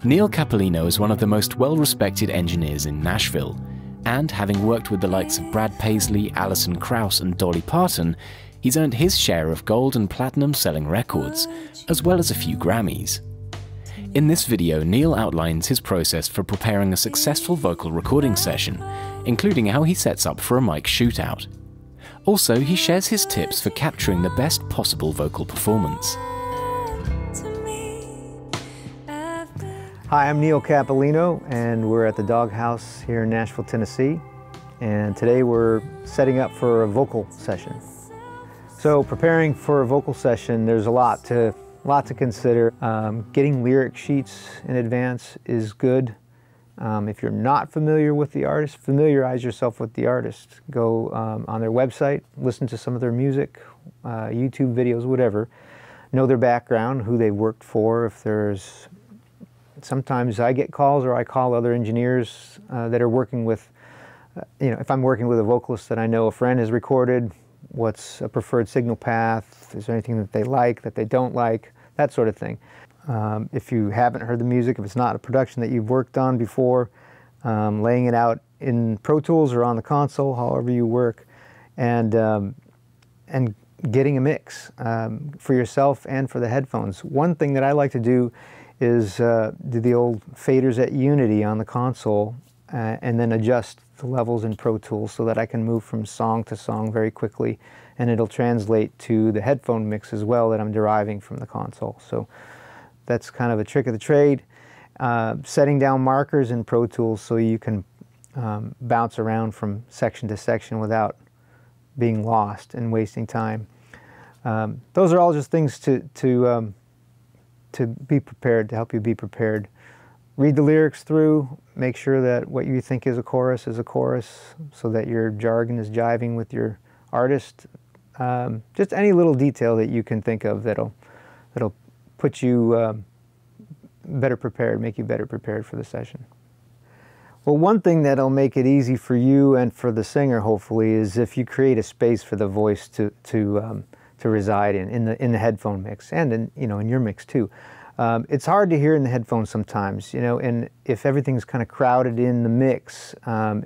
Neal Cappellino is one of the most well-respected engineers in Nashville, and having worked with the likes of Brad Paisley, Alison, Krauss and Dolly Parton, he's earned his share of gold and platinum selling records, as well as a few Grammys. In this video, Neal outlines his process for preparing a successful vocal recording session, including how he sets up for a mic shootout. Also, he shares his tips for capturing the best possible vocal performance. Hi, I'm Neal Cappellino, and we're at the Doghouse here in Nashville, Tennessee. And today we're setting up for a vocal session. So preparing for a vocal session, there's a lot to consider. Getting lyric sheets in advance is good. If you're not familiar with the artist, familiarize yourself with the artist. Go on their website, listen to some of their music, YouTube videos, whatever. Know their background, who they've worked for. If there's sometimes I get calls or I call other engineers that are working with, if I'm working with a vocalist that I know a friend has recorded, what's a preferred signal path, is there anything that they like, that they don't like, that sort of thing. If you haven't heard the music, if it's not a production that you've worked on before, laying it out in Pro Tools or on the console, however you work, and getting a mix for yourself and for the headphones. One thing that I like to do is do the old faders at Unity on the console and then adjust the levels in Pro Tools so that I can move from song to song very quickly, and it'll translate to the headphone mix as well that I'm deriving from the console. So that's kind of a trick of the trade. Setting down markers in Pro Tools so you can bounce around from section to section without being lost and wasting time. Those are all just things to be prepared, to help you be prepared. Read the lyrics through, make sure that what you think is a chorus so that your jargon is jiving with your artist. Just any little detail that you can think of that'll put you better prepared, make you better prepared for the session. Well, one thing that'll make it easy for you and for the singer, hopefully, is if you create a space for the voice to reside in the headphone mix, and in your mix too. It's hard to hear in the headphones sometimes, and if everything's kind of crowded in the mix,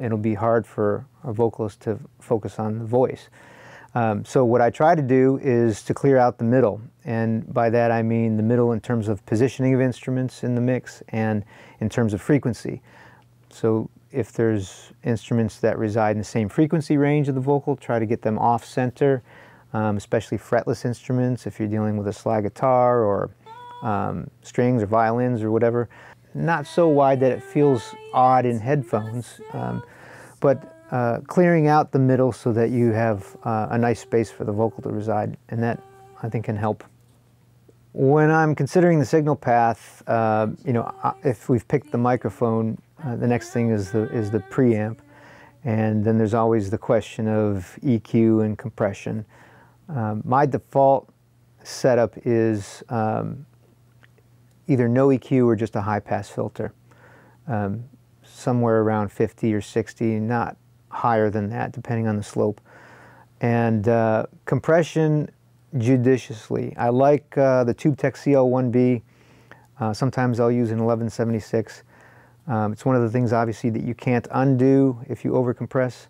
it'll be hard for a vocalist to focus on the voice. So what I try to do is to clear out the middle, and by that I mean the middle in terms of positioning of instruments in the mix and in terms of frequency. So if there's instruments that reside in the same frequency range of the vocal, try to get them off center. Especially fretless instruments, if you're dealing with a slide guitar or strings or violins or whatever. Not so wide that it feels odd in headphones, but clearing out the middle so that you have a nice space for the vocal to reside, and that I think can help. When I'm considering the signal path, if we've picked the microphone, the next thing is the preamp, and then there's always the question of EQ and compression. My default setup is either no EQ or just a high-pass filter, somewhere around 50 or 60, not higher than that, depending on the slope. And compression judiciously. I like the TubeTech CL1B. Sometimes I'll use an 1176. It's one of the things, obviously, that you can't undo if you overcompress.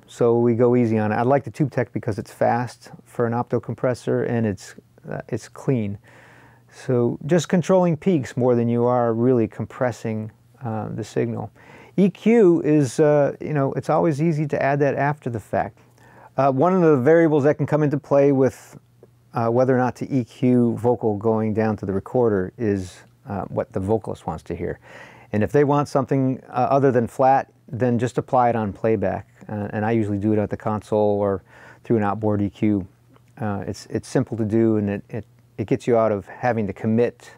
So we go easy on it. I like the TubeTech because it's fast for an opto compressor, and it's clean. So just controlling peaks more than you are really compressing the signal. EQ is, it's always easy to add that after the fact. One of the variables that can come into play with whether or not to EQ vocal going down to the recorder is what the vocalist wants to hear. And if they want something other than flat, then just apply it on playback. And I usually do it at the console or through an outboard EQ. It's simple to do, and it gets you out of having to commit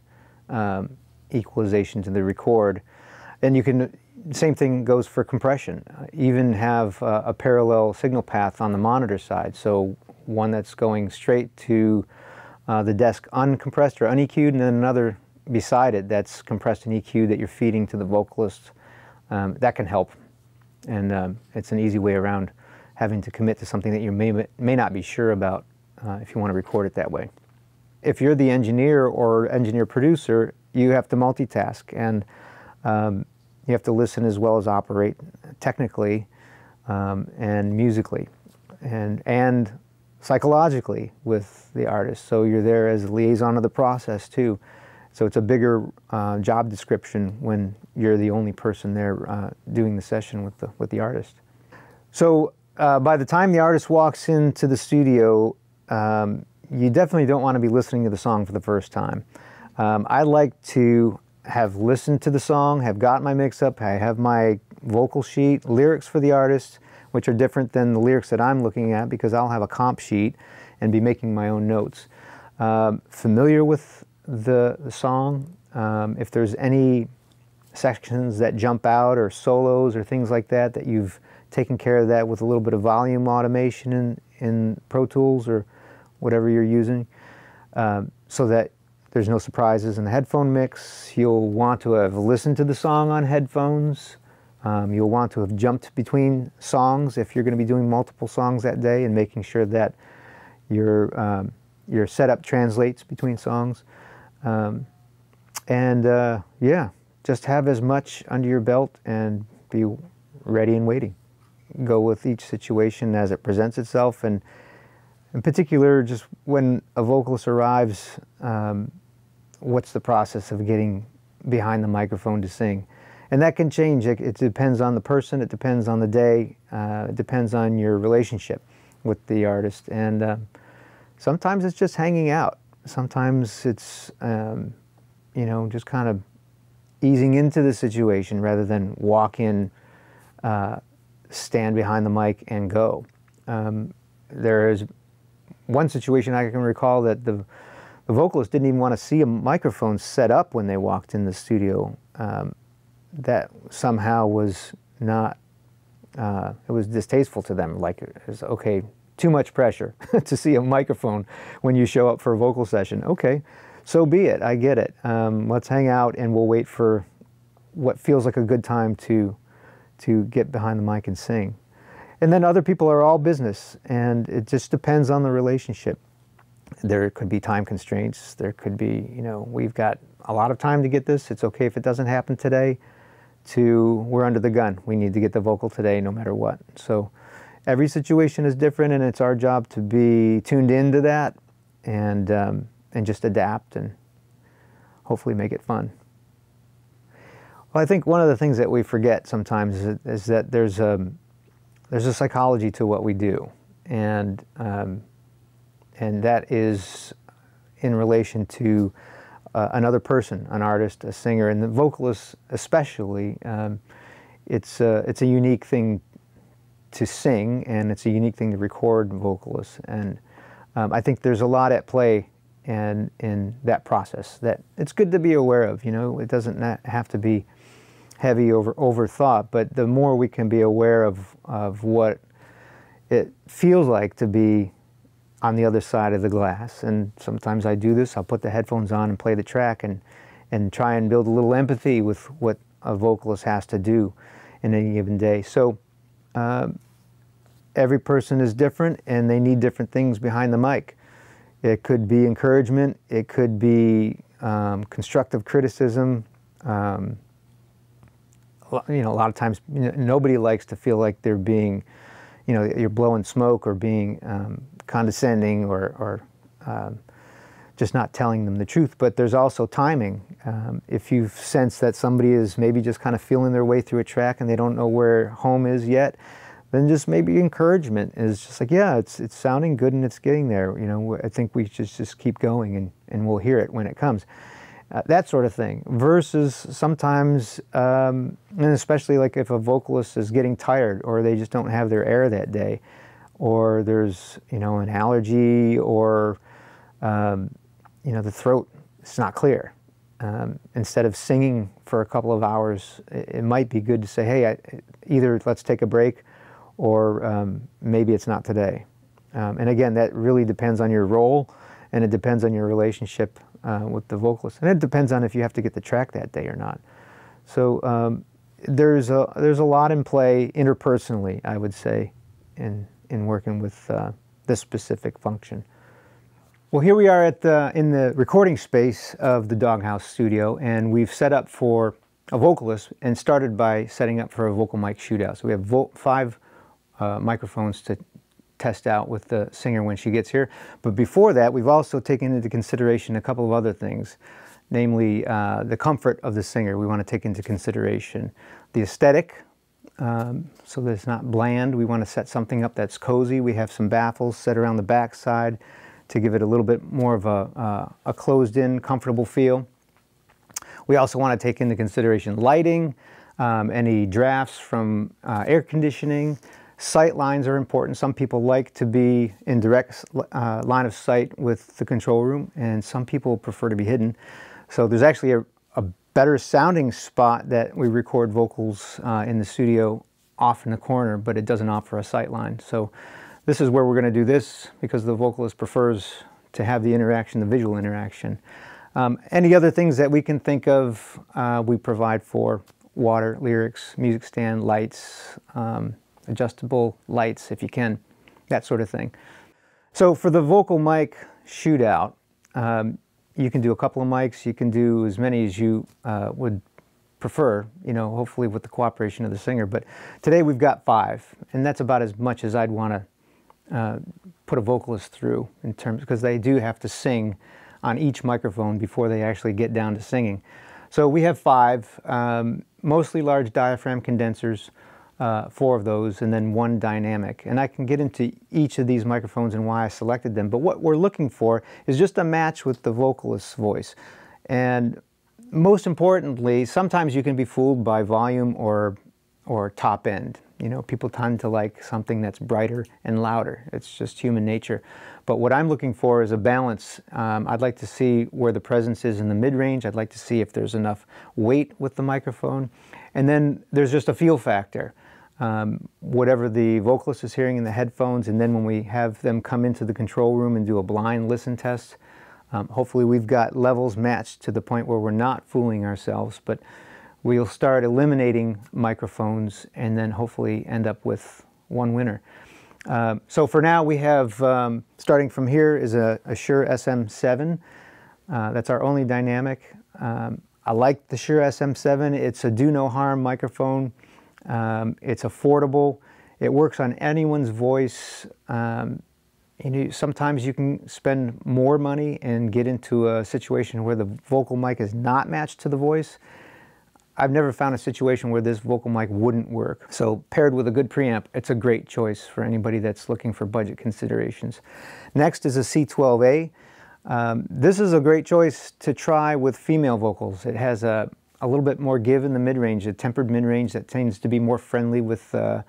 equalization to the record. And you can, same thing goes for compression. Even have a parallel signal path on the monitor side. So one that's going straight to the desk uncompressed or uneQ'd, and then another beside it that's compressed and EQ'd that you're feeding to the vocalist. That can help. And it's an easy way around having to commit to something that you may not be sure about if you want to record it that way. If you're the engineer or engineer producer, you have to multitask, and you have to listen as well as operate technically and musically and psychologically with the artist. So you're there as a liaison of the process too. So it's a bigger job description when you're the only person there doing the session with the artist. So by the time the artist walks into the studio, you definitely don't want to be listening to the song for the first time. I like to have listened to the song, have got my mix-up, I have my vocal sheet, lyrics for the artist, which are different than the lyrics that I'm looking at because I'll have a comp sheet and be making my own notes. Familiar with the song, if there's any sections that jump out or solos or things like that, that you've taken care of that with a little bit of volume automation in Pro Tools or whatever you're using, so that there's no surprises in the headphone mix. You'll want to have listened to the song on headphones. You'll want to have jumped between songs if you're going to be doing multiple songs that day, and making sure that your setup translates between songs. Yeah, just have as much under your belt and be ready and waiting. Go with each situation as it presents itself, and in particular, just when a vocalist arrives, what's the process of getting behind the microphone to sing? And that can change. It depends on the person, it depends on the day, it depends on your relationship with the artist. And sometimes it's just hanging out. Sometimes it's, you know, just kind of easing into the situation rather than walk in, stand behind the mic and go. There is one situation I can recall that the vocalist didn't even want to see a microphone set up when they walked in the studio. That somehow was not, it was distasteful to them. Like, it was, okay, too much pressure to see a microphone when you show up for a vocal session. Okay, so be it, I get it. Let's hang out and we'll wait for what feels like a good time to get behind the mic and sing. And then other people are all business, and it just depends on the relationship. There could be time constraints. There could be, you know, we've got a lot of time to get this. It's okay if it doesn't happen today, to we're under the gun. We need to get the vocal today no matter what. So every situation is different, and it's our job to be tuned into that and just adapt and hopefully make it fun. Well, I think one of the things that we forget sometimes is that there's a psychology to what we do, and that is in relation to another person, an artist, a singer, and the vocalist especially. It's a unique thing to sing, and it's a unique thing to record vocalists, and I think there's a lot at play in that process that it's good to be aware of. You know, it doesn't have to be heavy overthought, but the more we can be aware of what it feels like to be on the other side of the glass. And sometimes I do this, I'll put the headphones on and play the track and try and build a little empathy with what a vocalist has to do in any given day. So every person is different, and they need different things behind the mic. It could be encouragement, it could be constructive criticism. You know, a lot of times, you know, nobody likes to feel like they're being, you know, you're blowing smoke or being condescending or just not telling them the truth. But there's also timing. If you sense that somebody is maybe just kind of feeling their way through a track and they don't know where home is yet, then just maybe encouragement is just like, yeah, it's sounding good and it's getting there. You know, I think we should just keep going and we'll hear it when it comes. That sort of thing, versus sometimes, and especially like if a vocalist is getting tired or they just don't have their air that day, or there's, you know, an allergy, or, you know, the throat is not clear. Instead of singing for a couple of hours, it might be good to say, hey, either let's take a break, or maybe it's not today. And again, that really depends on your role, and it depends on your relationship with the vocalist, and it depends on if you have to get the track that day or not. So there's a lot in play interpersonally, I would say, in working with this specific function. Well, here we are in the recording space of the Doghouse Studio, and we've set up for a vocalist and started by setting up for a vocal mic shootout. So we have 5 microphones to test out with the singer when she gets here. But before that, we've also taken into consideration a couple of other things, namely the comfort of the singer. We want to take into consideration the aesthetic, so that it's not bland. We want to set something up that's cozy. We have some baffles set around the back side to give it a little bit more of a closed-in, comfortable feel. We also want to take into consideration lighting, any drafts from air conditioning. Sight lines are important. Some people like to be in direct line of sight with the control room, and some people prefer to be hidden. So there's actually a better sounding spot that we record vocals in the studio off in the corner, but it doesn't offer a sight line. So this is where we're going to do this because the vocalist prefers to have the interaction, the visual interaction. Any other things that we can think of, we provide for: water, lyrics, music stand, lights, adjustable lights if you can, that sort of thing. So for the vocal mic shootout, you can do a couple of mics, you can do as many as you would prefer, you know, hopefully with the cooperation of the singer. But today we've got 5, and that's about as much as I'd want to put a vocalist through, in terms, because they do have to sing on each microphone before they actually get down to singing. So we have 5, mostly large diaphragm condensers, 4 of those, and then 1 dynamic. And I can get into each of these microphones and why I selected them. But what we're looking for is just a match with the vocalist's voice. And most importantly, sometimes you can be fooled by volume or top end. You know, people tend to like something that's brighter and louder. It's just human nature. But what I'm looking for is a balance. I'd like to see where the presence is in the mid-range. I'd like to see if there's enough weight with the microphone. And then there's just a feel factor. Whatever the vocalist is hearing in the headphones, and then when we have them come into the control room and do a blind listen test, hopefully we've got levels matched to the point where we're not fooling ourselves. But we'll start eliminating microphones and then hopefully end up with one winner. So for now we have, starting from here, is a Shure SM7. That's our only dynamic. I like the Shure SM7. It's a do no harm microphone. It's affordable. It works on anyone's voice. You know, sometimes you can spend more money and get into a situation where the vocal mic is not matched to the voice. I've never found a situation where this vocal mic wouldn't work. So paired with a good preamp, it's a great choice for anybody that's looking for budget considerations. Next is a C12A. This is a great choice to try with female vocals. It has a little bit more give in the mid-range, a tempered mid-range that tends to be more friendly with some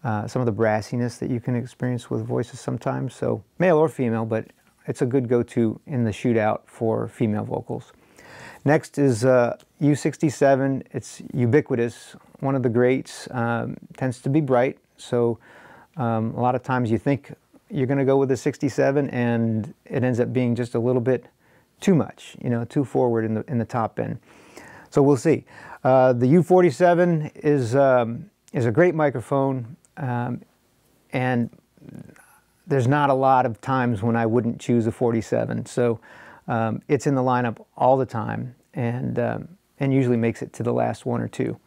of the brassiness that you can experience with voices sometimes. So male or female, but it's a good go-to in the shootout for female vocals. Next is U67. It's ubiquitous, one of the greats. Tends to be bright, so a lot of times you think you're going to go with a 67 and it ends up being just a little bit too much, you know, too forward in the top end. So we'll see. The U47 is a great microphone, and there's not a lot of times when I wouldn't choose a 47. So it's in the lineup all the time, and usually makes it to the last 1 or 2.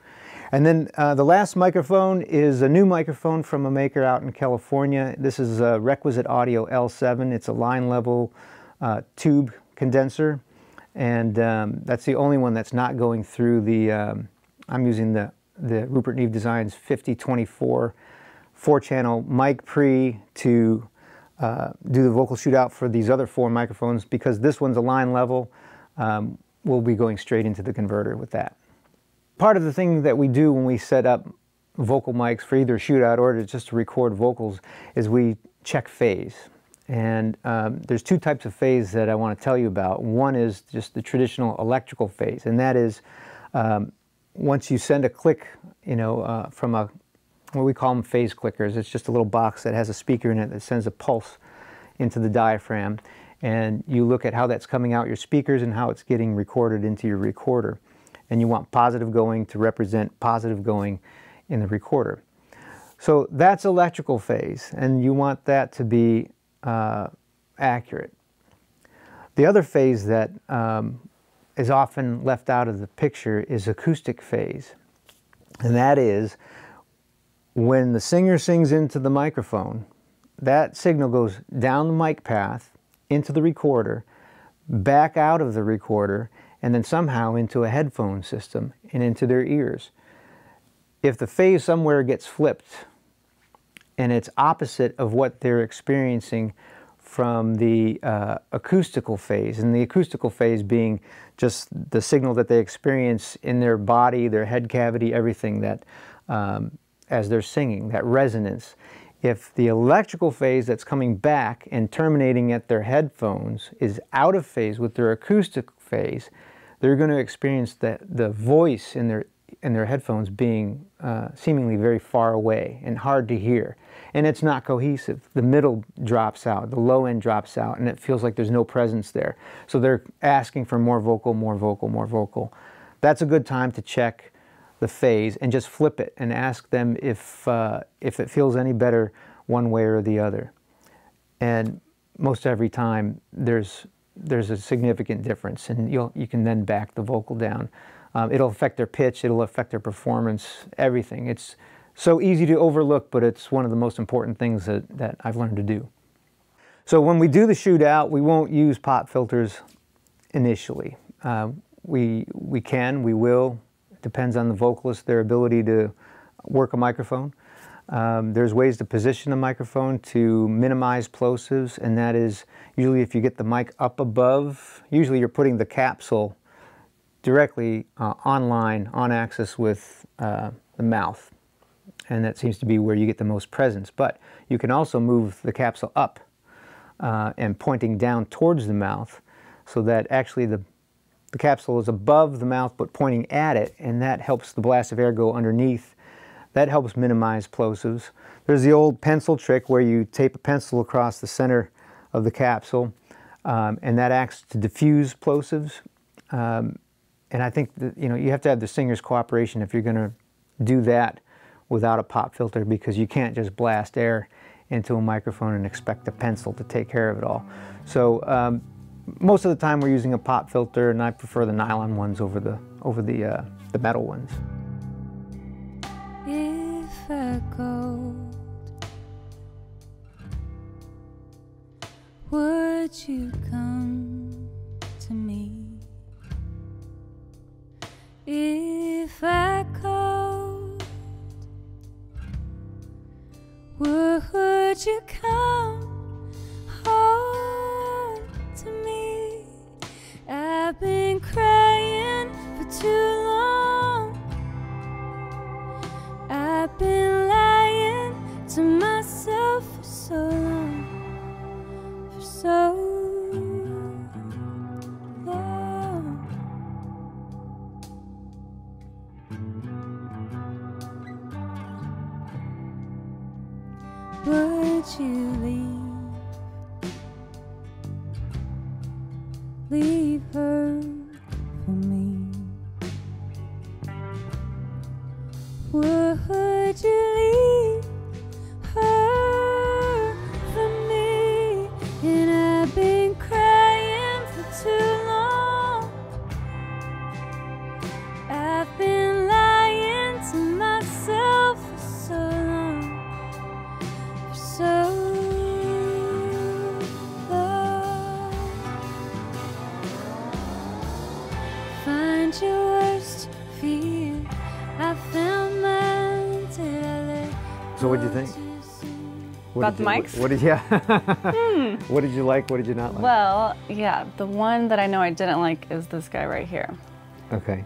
And then the last microphone is a new microphone from a maker out in California. This is a Requisite Audio L7. It's a line level tube condenser, and that's the only one that's not going through the, I'm using the Rupert Neve Designs 5024 4-channel mic pre to do the vocal shootout for these other 4 microphones. Because this one's a line level, we'll be going straight into the converter with that. Part of the thing that we do when we set up vocal mics for either shootout or just to record vocals is we check phase. And there's 2 types of phase that I want to tell you about. One is just the traditional electrical phase, and that is once you send a click, you know, from a, what we call them phase clickers. It's just a little box that has a speaker in it that sends a pulse into the diaphragm, and you look at how that's coming out your speakers and how it's getting recorded into your recorder. And you want positive going to represent positive going in the recorder. So that's electrical phase, and you want that to be accurate. The other phase that is often left out of the picture is acoustic phase. And that is when the singer sings into the microphone, that signal goes down the mic path, into the recorder, back out of the recorder, and then somehow into a headphone system and into their ears. If the phase somewhere gets flipped and it's opposite of what they're experiencing from the acoustical phase, and the acoustical phase being just the signal that they experience in their body, their head cavity, everything that as they're singing, that resonance. If the electrical phase that's coming back and terminating at their headphones is out of phase with their acoustic phase, they're going to experience the voice in their headphones being seemingly very far away and hard to hear. And it's not cohesive. The middle drops out, the low end drops out, and it feels like there's no presence there. So they're asking for more vocal, more vocal, more vocal. That's a good time to check the phase and just flip it and ask them if it feels any better one way or the other. And most every time there's a significant difference, and you can then back the vocal down. It'll affect their pitch, it'll affect their performance, everything. It's so easy to overlook, but it's one of the most important things that I've learned to do. So when we do the shootout, we won't use pop filters initially. We will. It depends on the vocalist, their ability to work a microphone. There's ways to position the microphone to minimize plosives, and that is usually if you get the mic up above, usually you're putting the capsule directly on axis with the mouth, and that seems to be where you get the most presence. But you can also move the capsule up and pointing down towards the mouth, so that actually the capsule is above the mouth but pointing at it, and that helps the blast of air go underneath. That helps minimize plosives. There's the old pencil trick where you tape a pencil across the center of the capsule, and that acts to diffuse plosives. And I think that, you have to have the singer's cooperation if you're going to do that without a pop filter, because you can't just blast air into a microphone and expect the pencil to take care of it all. So most of the time we're using a pop filter, and I prefer the nylon ones over the metal ones. If I go, would you come to me? If I called, would you come home to me? I've been crying for too long. I've been lying to myself for so long, for so long. Would you leave her for me? Would you leave her for me? And I've been crying for too long. I've been lying to myself for so long, for so long. Find your worst fear. I found mine till I let go. So what did you think? About the mics? What did you like? What did you not like? Well, yeah, the one that I know I didn't like is this guy right here. Okay.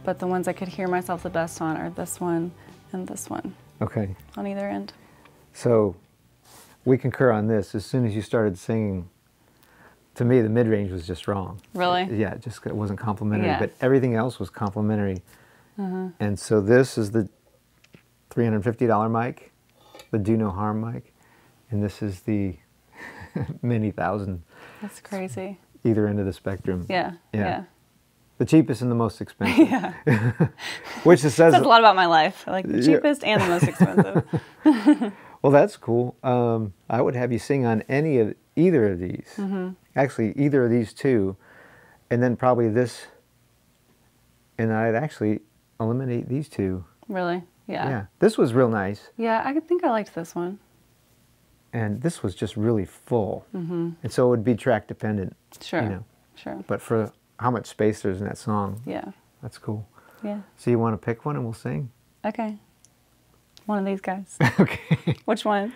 But the ones I could hear myself the best on are this one and this one. Okay. On either end. So we concur on this. As soon as you started singing, to me the mid-range was just wrong. Really? Yeah, it wasn't complimentary, Yeah. but everything else was complimentary. And so this is the $350 mic, the Do No Harm mic, and this is the many thousand. That's crazy. Either end of the spectrum. Yeah. Yeah. The cheapest and the most expensive. Yeah. Which says a lot about my life. Like the cheapest and the most expensive. Well, that's cool. I would have you sing on either either of these. Actually, either of these two, and then probably this, and I'd actually eliminate these two. Really? Yeah. Yeah, this was real nice. Yeah, I think I liked this one. And this was just really full. And so it would be track dependent. Sure. You know. Sure. But for how much space there's in that song, Yeah. that's cool. Yeah. So you want to pick one and we'll sing? Okay. One of these guys. Okay. Which one?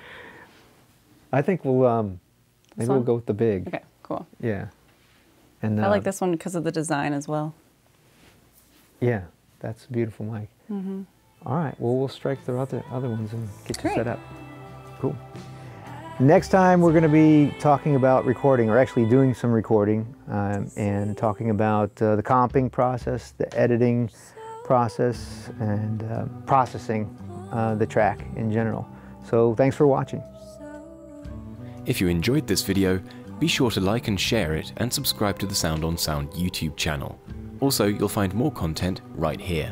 I think we'll maybe we'll one? go with the big. Okay, cool. Yeah. And I like this one because of the design as well. Yeah, that's a beautiful mic. All right. Well, we'll strike the other ones and get you set up. Cool. Next time we're going to be talking about recording, or actually doing some recording, and talking about the comping process, the editing process, and processing the track in general. So thanks for watching. If you enjoyed this video, be sure to like and share it and subscribe to the Sound on Sound YouTube channel. Also, you'll find more content right here.